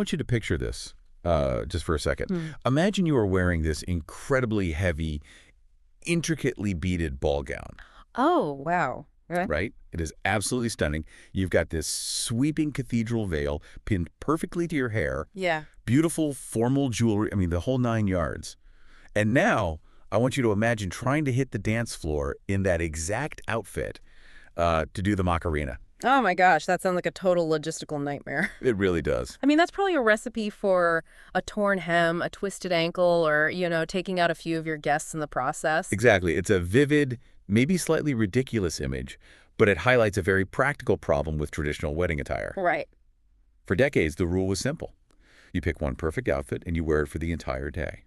want you to picture this just for a second. Hmm. Imagine you are wearing this incredibly heavy, intricately beaded ball gown, Oh, wow. Okay. right? It is absolutely stunning. You've got this sweeping cathedral veil pinned perfectly to your hair, Yeah. beautiful formal jewelry, I mean, the whole 9 yards. And now I want you to imagine trying to hit the dance floor in that exact outfit to do the Macarena. Oh my gosh, that sounds like a total logistical nightmare. It really does. I mean, that's probably a recipe for a torn hem, a twisted ankle, or, taking out a few of your guests in the process. Exactly. It's a vivid, maybe slightly ridiculous image, but it highlights a very practical problem with traditional wedding attire. Right. For decades, the rule was simple. You pick one perfect outfit and you wear it for the entire day.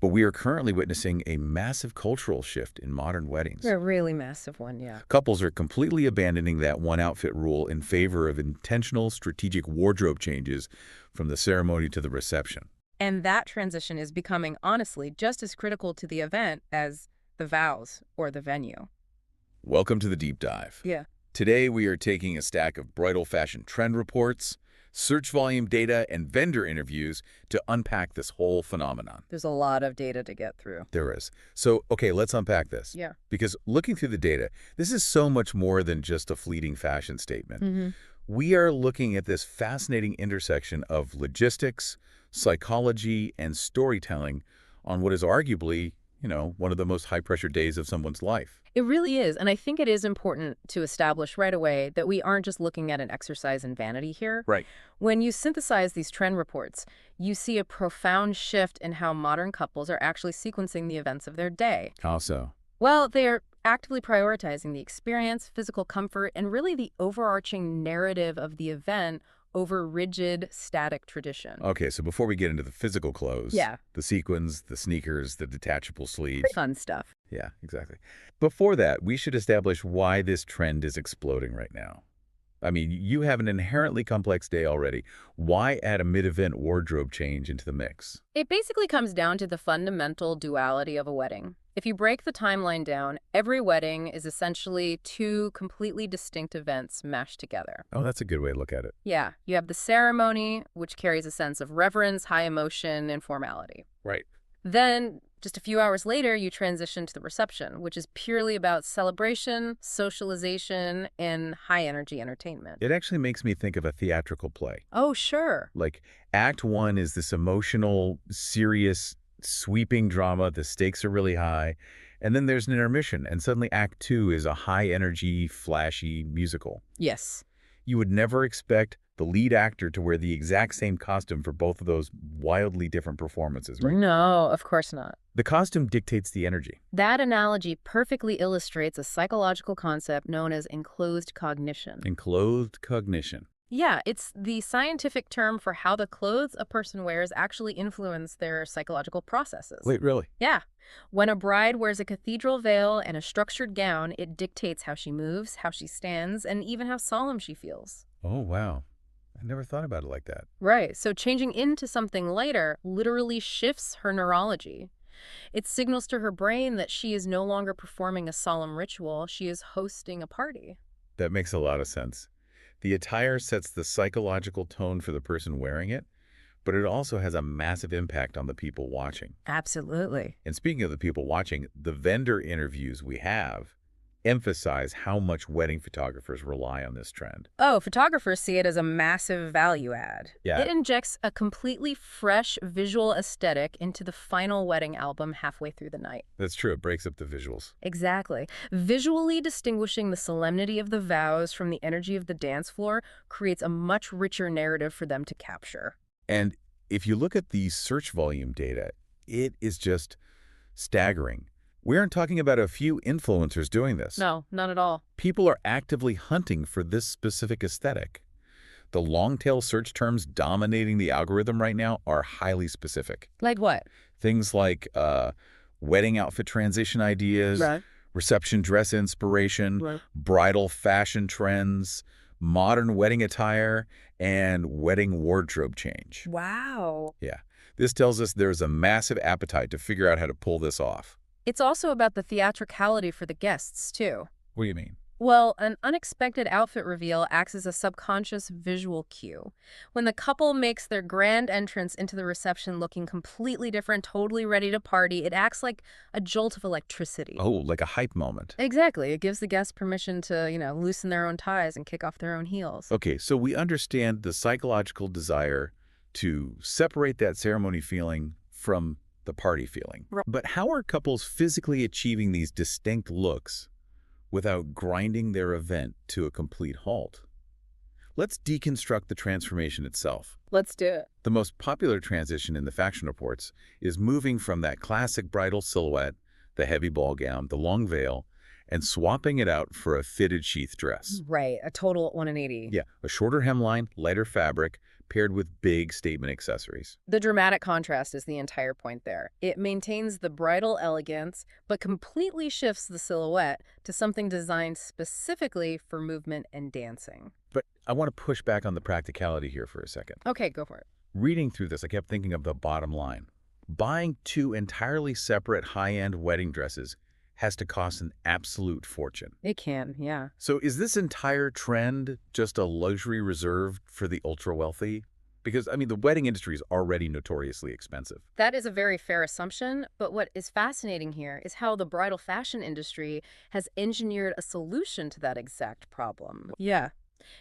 But we are currently witnessing a massive cultural shift in modern weddings. A really massive one, yeah. Couples are completely abandoning that one outfit rule in favor of intentional, strategic wardrobe changes from the ceremony to the reception. And that transition is becoming, honestly, just as critical to the event as the vows or the venue. Welcome to the deep dive. Yeah. Today, we are taking a stack of bridal fashion trend reports, search volume data, and vendor interviews to unpack this whole phenomenon. There's a lot of data to get through. There is. So, okay, let's unpack this. Yeah. Because looking through the data, this is so much more than just a fleeting fashion statement. We are looking at this fascinating intersection of logistics, psychology, and storytelling on what is arguably, one of the most high-pressure days of someone's life. It really is, and I think it is important to establish right away that we aren't just looking at an exercise in vanity here. Right. When you synthesize these trend reports, you see a profound shift in how modern couples are actually sequencing the events of their day. How so? Well, they are actively prioritizing the experience, physical comfort, and really the overarching narrative of the event over rigid, static tradition. Okay, so before we get into the physical clothes, Yeah. the sequins, the sneakers, the detachable sleeves. Fun stuff. Yeah, exactly. Before that, we should establish why this trend is exploding right now. I mean, you have an inherently complex day already. Why add a mid-event wardrobe change into the mix? It basically comes down to the fundamental duality of a wedding. If you break the timeline down, every wedding is essentially two completely distinct events mashed together. Oh, that's a good way to look at it. Yeah, you have the ceremony, which carries a sense of reverence, high emotion, and formality. Right. Then, just a few hours later, you transition to the reception, which is purely about celebration, socialization, and high-energy entertainment. It actually makes me think of a theatrical play. Oh, sure. Like, Act 1 is this emotional, serious, sweeping drama. The stakes are really high. And then there's an intermission, and suddenly Act 2 is a high-energy, flashy musical. Yes. You would never expect the lead actor to wear the exact same costume for both of those wildly different performances, right? No, of course not. The costume dictates the energy. That analogy perfectly illustrates a psychological concept known as enclosed cognition. Enclosed cognition. Yeah, it's the scientific term for how the clothes a person wears actually influence their psychological processes. Wait, really? Yeah. When a bride wears a cathedral veil and a structured gown, it dictates how she moves, how she stands, and even how solemn she feels. Oh, wow. I never thought about it like that. Right, so changing into something lighter literally shifts her neurology. It signals to her brain that she is no longer performing a solemn ritual, she is hosting a party. That makes a lot of sense. The attire sets the psychological tone for the person wearing it, but it also has a massive impact on the people watching. Absolutely. And speaking of the people watching, the vendor interviews we have emphasize how much wedding photographers rely on this trend. Oh, photographers see it as a massive value add. Yeah. It injects a completely fresh visual aesthetic into the final wedding album halfway through the night. That's true. It breaks up the visuals. Exactly. Visually distinguishing the solemnity of the vows from the energy of the dance floor creates a much richer narrative for them to capture. And if you look at the search volume data, it is just staggering. We aren't talking about a few influencers doing this. No, not at all. People are actively hunting for this specific aesthetic. The long-tail search terms dominating the algorithm right now are highly specific. Like what? Things like wedding outfit transition ideas, Right. reception dress inspiration, bridal fashion trends, modern wedding attire, and wedding wardrobe change. Wow. Yeah. This tells us there's a massive appetite to figure out how to pull this off. It's also about the theatricality for the guests, too. What do you mean? Well, an unexpected outfit reveal acts as a subconscious visual cue. When the couple makes their grand entrance into the reception looking completely different, totally ready to party, it acts like a jolt of electricity. Oh, like a hype moment. Exactly. It gives the guests permission to, loosen their own ties and kick off their own heels. Okay, so we understand the psychological desire to separate that ceremony feeling from the party feeling. Right. But how are couples physically achieving these distinct looks without grinding their event to a complete halt? Let's deconstruct the transformation itself. Let's do it. The most popular transition in the fashion reports is moving from that classic bridal silhouette, the heavy ball gown, the long veil, and swapping it out for a fitted sheath dress. Right. A total 180. Yeah, a shorter hemline, lighter fabric, paired with big statement accessories. The dramatic contrast is the entire point there. It maintains the bridal elegance, but completely shifts the silhouette to something designed specifically for movement and dancing. But I want to push back on the practicality here for a second. Okay, go for it. Reading through this, I kept thinking of the bottom line. Buying two entirely separate high-end wedding dresses has to cost an absolute fortune. It can, yeah. So is this entire trend just a luxury reserved for the ultra-wealthy? Because, I mean, the wedding industry is already notoriously expensive. That is a very fair assumption, but what is fascinating here is how the bridal fashion industry has engineered a solution to that exact problem. Yeah.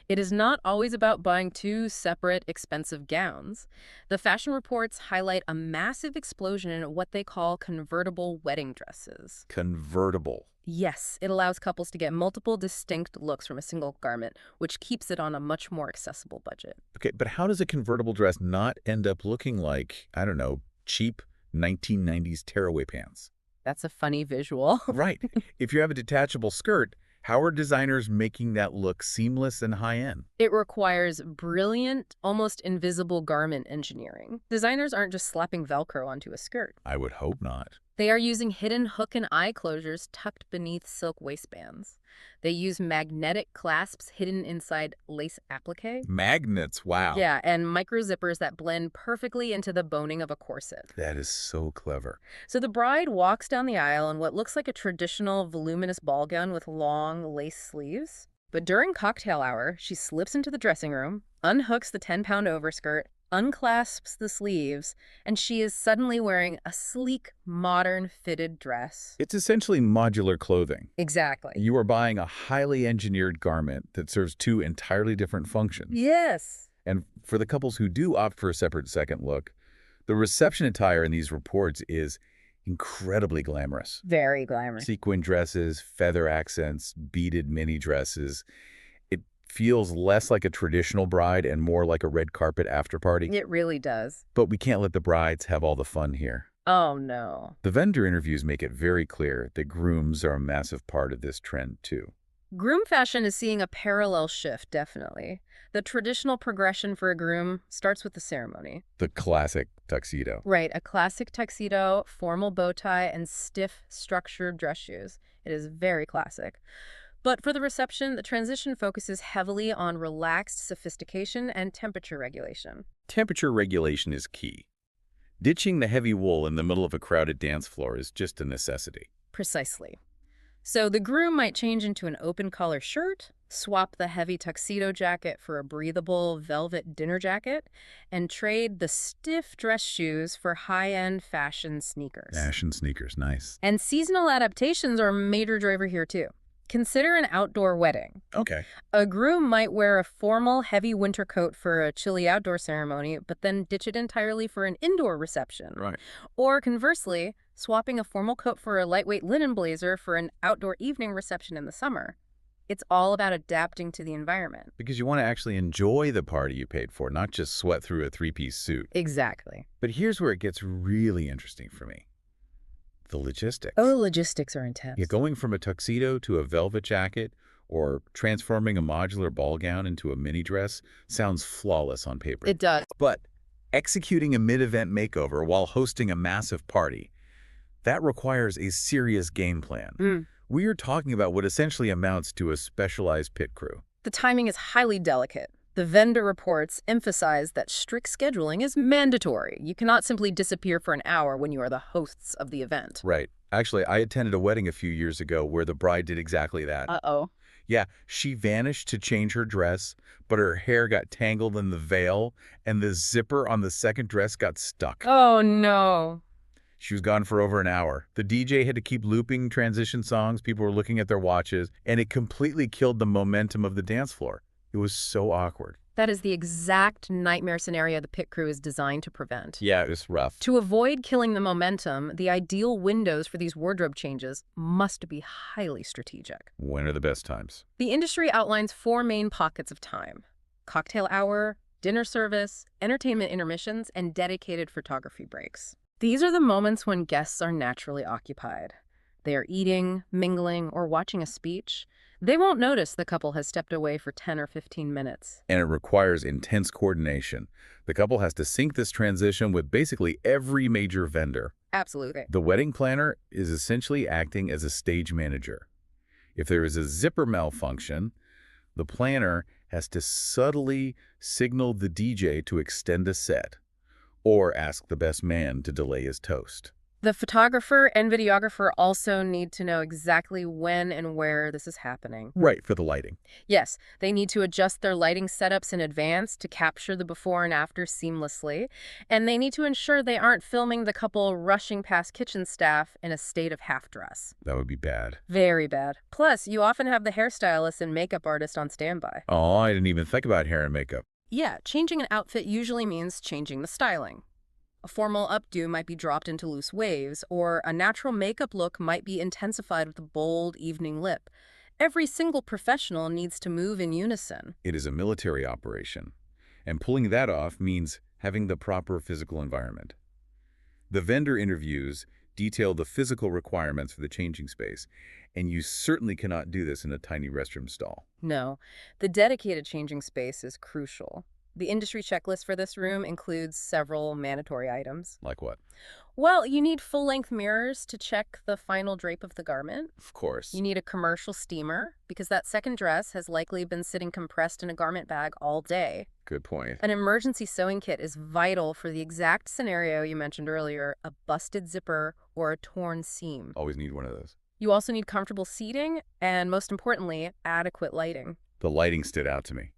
It is not always about buying two separate, expensive gowns. The fashion reports highlight a massive explosion in what they call convertible wedding dresses. Convertible. Yes, it allows couples to get multiple distinct looks from a single garment, which keeps it on a much more accessible budget. Okay, but how does a convertible dress not end up looking like, I don't know, cheap 1990s tearaway pants? That's a funny visual. Right. If you have a detachable skirt, how are designers making that look seamless and high-end? It requires brilliant, almost invisible garment engineering. Designers aren't just slapping Velcro onto a skirt. I would hope not. They are using hidden hook and eye closures tucked beneath silk waistbands. They use magnetic clasps hidden inside lace applique. Magnets, wow. Yeah, and micro zippers that blend perfectly into the boning of a corset. That is so clever. So the bride walks down the aisle in what looks like a traditional voluminous ball gown with long lace sleeves. But during cocktail hour, she slips into the dressing room, unhooks the 10-pound overskirt, unclasps the sleeves, and she is suddenly wearing a sleek, modern, fitted dress. It's essentially modular clothing. Exactly. You are buying a highly engineered garment that serves two entirely different functions. Yes. And for the couples who do opt for a separate second look, the reception attire in these reports is incredibly glamorous. Very glamorous. Sequin dresses, feather accents, beaded mini dresses. It feels less like a traditional bride and more like a red carpet after party. It really does. But we can't let the brides have all the fun here. Oh, no. The vendor interviews make it very clear that grooms are a massive part of this trend, too. Groom fashion is seeing a parallel shift, definitely. The traditional progression for a groom starts with the ceremony. The classic tuxedo. Right, a classic tuxedo, formal bow tie, and stiff, structured dress shoes. It is very classic. But for the reception, the transition focuses heavily on relaxed sophistication and temperature regulation. Temperature regulation is key. Ditching the heavy wool in the middle of a crowded dance floor is just a necessity. Precisely. So the groom might change into an open collar shirt, swap the heavy tuxedo jacket for a breathable velvet dinner jacket, and trade the stiff dress shoes for high-end fashion sneakers. Fashion sneakers, nice. And seasonal adaptations are a major driver here too. Consider an outdoor wedding. Okay. A groom might wear a formal, heavy winter coat for a chilly outdoor ceremony, but then ditch it entirely for an indoor reception. Right. Or conversely, swapping a formal coat for a lightweight linen blazer for an outdoor evening reception in the summer. It's all about adapting to the environment. Because you want to actually enjoy the party you paid for, not just sweat through a three-piece suit. Exactly. But here's where it gets really interesting for me. The logistics. Oh, the logistics are intense. Yeah, going from a tuxedo to a velvet jacket or transforming a modular ball gown into a mini dress sounds flawless on paper. It does. But executing a mid-event makeover while hosting a massive party, that requires a serious game plan. We are talking about what essentially amounts to a specialized pit crew. The timing is highly delicate. The vendor reports emphasize that strict scheduling is mandatory. You cannot simply disappear for an hour when you are the hosts of the event. Right. Actually, I attended a wedding a few years ago where the bride did exactly that. Uh-oh. Yeah, she vanished to change her dress, but her hair got tangled in the veil, and the zipper on the second dress got stuck. Oh, no. She was gone for over an hour. The DJ had to keep looping transition songs. People were looking at their watches, and it completely killed the momentum of the dance floor. It was so awkward. That is the exact nightmare scenario the pit crew is designed to prevent. Yeah, it was rough. To avoid killing the momentum, the ideal windows for these wardrobe changes must be highly strategic. When are the best times? The industry outlines 4 main pockets of time: cocktail hour, dinner service, entertainment intermissions, and dedicated photography breaks. These are the moments when guests are naturally occupied. They are eating, mingling, or watching a speech. They won't notice the couple has stepped away for 10 or 15 minutes. And it requires intense coordination. The couple has to sync this transition with basically every major vendor. Absolutely. The wedding planner is essentially acting as a stage manager. If there is a zipper malfunction, the planner has to subtly signal the DJ to extend a set or ask the best man to delay his toast. The photographer and videographer also need to know exactly when and where this is happening. Right, for the lighting. Yes, they need to adjust their lighting setups in advance to capture the before and after seamlessly, and they need to ensure they aren't filming the couple rushing past kitchen staff in a state of half-dress. That would be bad. Very bad. Plus, you often have the hairstylist and makeup artist on standby. Oh, I didn't even think about hair and makeup. Yeah, changing an outfit usually means changing the styling. A formal updo might be dropped into loose waves, or a natural makeup look might be intensified with a bold evening lip. Every single professional needs to move in unison. It is a military operation, and pulling that off means having the proper physical environment. The vendor interviews detail the physical requirements for the changing space, and you certainly cannot do this in a tiny restroom stall. No, the dedicated changing space is crucial. The industry checklist for this room includes several mandatory items. Like what? Well, you need full-length mirrors to check the final drape of the garment. Of course. You need a commercial steamer, because that second dress has likely been sitting compressed in a garment bag all day. Good point. An emergency sewing kit is vital for the exact scenario you mentioned earlier, a busted zipper or a torn seam. Always need one of those. You also need comfortable seating and, most importantly, adequate lighting. The lighting stood out to me.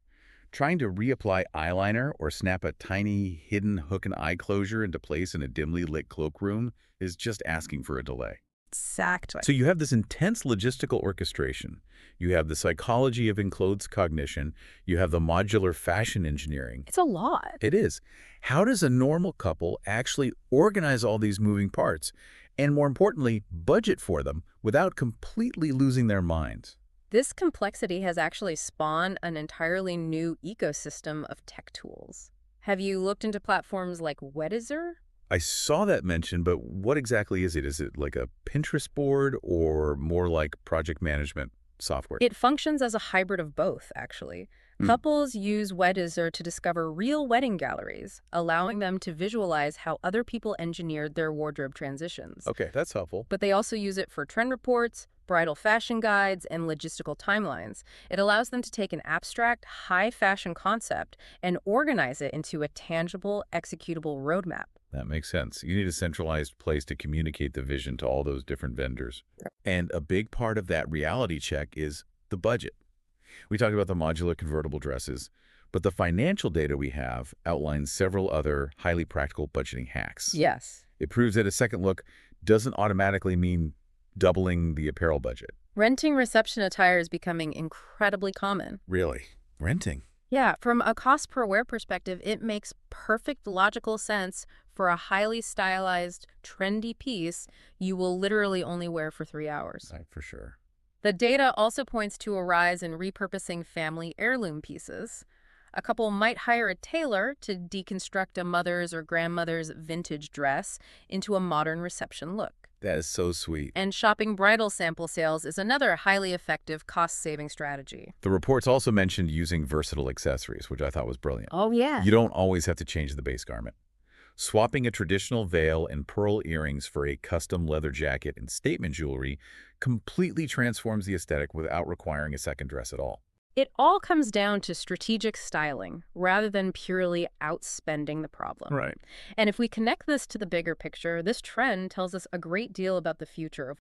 Trying to reapply eyeliner or snap a tiny hidden hook and eye closure into place in a dimly lit cloakroom is just asking for a delay. Exactly. So you have this intense logistical orchestration. You have the psychology of enclosed cognition. You have the modular fashion engineering. It's a lot. It is. How does a normal couple actually organize all these moving parts and, more importantly, budget for them without completely losing their minds? This complexity has actually spawned an entirely new ecosystem of tech tools. Have you looked into platforms like Weddizer? I saw that mentioned, but what exactly is it? Is it like a Pinterest board or more like project management software? It functions as a hybrid of both, actually. Couples use Weddizer to discover real wedding galleries, allowing them to visualize how other people engineered their wardrobe transitions. Okay, that's helpful. But they also use it for trend reports, bridal fashion guides, and logistical timelines. It allows them to take an abstract, high-fashion concept and organize it into a tangible, executable roadmap. That makes sense. You need a centralized place to communicate the vision to all those different vendors. And a big part of that reality check is the budget. We talked about the modular convertible dresses, but the financial data we have outlines several other highly practical budgeting hacks. Yes. It proves that a second look doesn't automatically mean doubling the apparel budget. Renting reception attire is becoming incredibly common. Really? Renting? Yeah, from a cost per wear perspective, it makes perfect logical sense for a highly stylized, trendy piece you will literally only wear for 3 hours. Right, for sure. The data also points to a rise in repurposing family heirloom pieces. A couple might hire a tailor to deconstruct a mother's or grandmother's vintage dress into a modern reception look. That is so sweet. And shopping bridal sample sales is another highly effective cost-saving strategy. The reports also mentioned using versatile accessories, which I thought was brilliant. Oh, yeah. You don't always have to change the base garment. Swapping a traditional veil and pearl earrings for a custom leather jacket and statement jewelry completely transforms the aesthetic without requiring a second dress at all. It all comes down to strategic styling rather than purely outspending the problem. Right. And if we connect this to the bigger picture, this trend tells us a great deal about the future of